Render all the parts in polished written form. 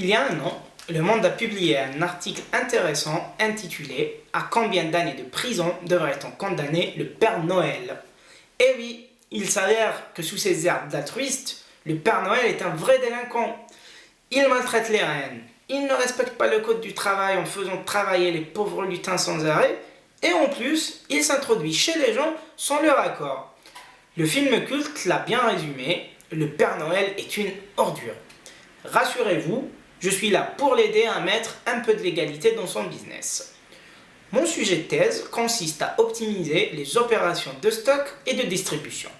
Il y a un an, Le Monde a publié un article intéressant intitulé « À combien d'années de prison devrait-on condamner le Père Noël ?» Eh oui, il s'avère que sous ses airs d'altruiste, le Père Noël est un vrai délinquant. Il maltraite les reines, il ne respecte pas le code du travail en faisant travailler les pauvres lutins sans arrêt, et en plus, il s'introduit chez les gens sans leur accord. Le film culte l'a bien résumé, le Père Noël est une ordure. Rassurez-vous, je suis là pour l'aider à mettre un peu de légalité dans son business. Mon sujet de thèse consiste à optimiser les opérations de stock et de distribution.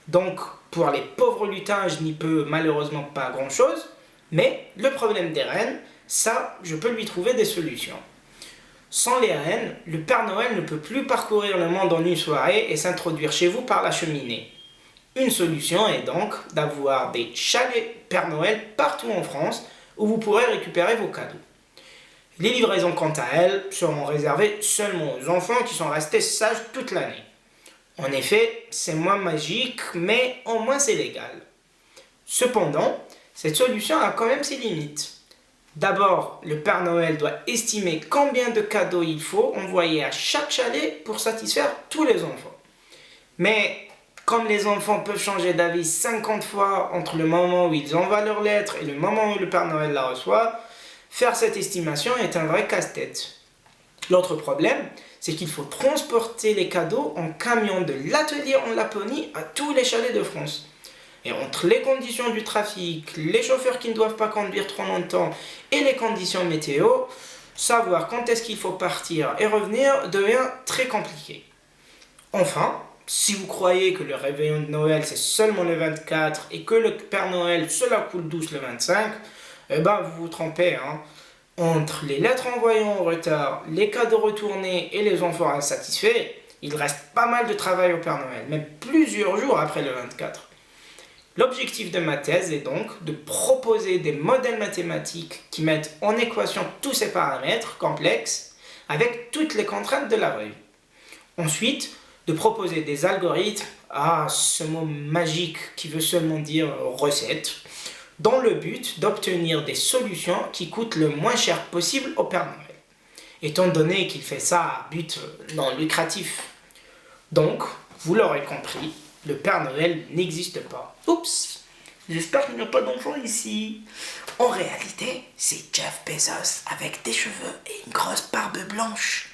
Donc, pour les pauvres lutins, je n'y peux malheureusement pas grand-chose, mais le problème des reines, ça, je peux lui trouver des solutions. Sans les reines, le Père Noël ne peut plus parcourir le monde en une soirée et s'introduire chez vous par la cheminée. Une solution est donc d'avoir des chalets Père Noël partout en France où vous pourrez récupérer vos cadeaux. Les livraisons, quant à elles, seront réservées seulement aux enfants qui sont restés sages toute l'année. En effet, c'est moins magique, mais au moins c'est légal. Cependant, cette solution a quand même ses limites. D'abord, le Père Noël doit estimer combien de cadeaux il faut envoyer à chaque chalet pour satisfaire tous les enfants. Mais comme les enfants peuvent changer d'avis 50 fois entre le moment où ils envoient leur lettre et le moment où le Père Noël la reçoit, faire cette estimation est un vrai casse-tête. L'autre problème, c'est qu'il faut transporter les cadeaux en camion de l'atelier en Laponie à tous les chalets de France. Et entre les conditions du trafic, les chauffeurs qui ne doivent pas conduire trop longtemps et les conditions météo, savoir quand est-ce qu'il faut partir et revenir devient très compliqué. Enfin, si vous croyez que le réveillon de Noël c'est seulement le 24 et que le Père Noël se la coule douce le 25, eh ben vous vous trompez. Entre les lettres envoyées en retard, les cadeaux retournés et les enfants insatisfaits, il reste pas mal de travail au Père Noël, même plusieurs jours après le 24. L'objectif de ma thèse est donc de proposer des modèles mathématiques qui mettent en équation tous ces paramètres complexes avec toutes les contraintes de la revue. Ensuite, de proposer des algorithmes, ce mot magique qui veut seulement dire recette, dans le but d'obtenir des solutions qui coûtent le moins cher possible au Père Noël, étant donné qu'il fait ça à but non lucratif. Donc, vous l'aurez compris, le Père Noël n'existe pas. Oups, j'espère qu'il n'y a pas d'enfant ici. En réalité, c'est Jeff Bezos avec des cheveux et une grosse barbe blanche.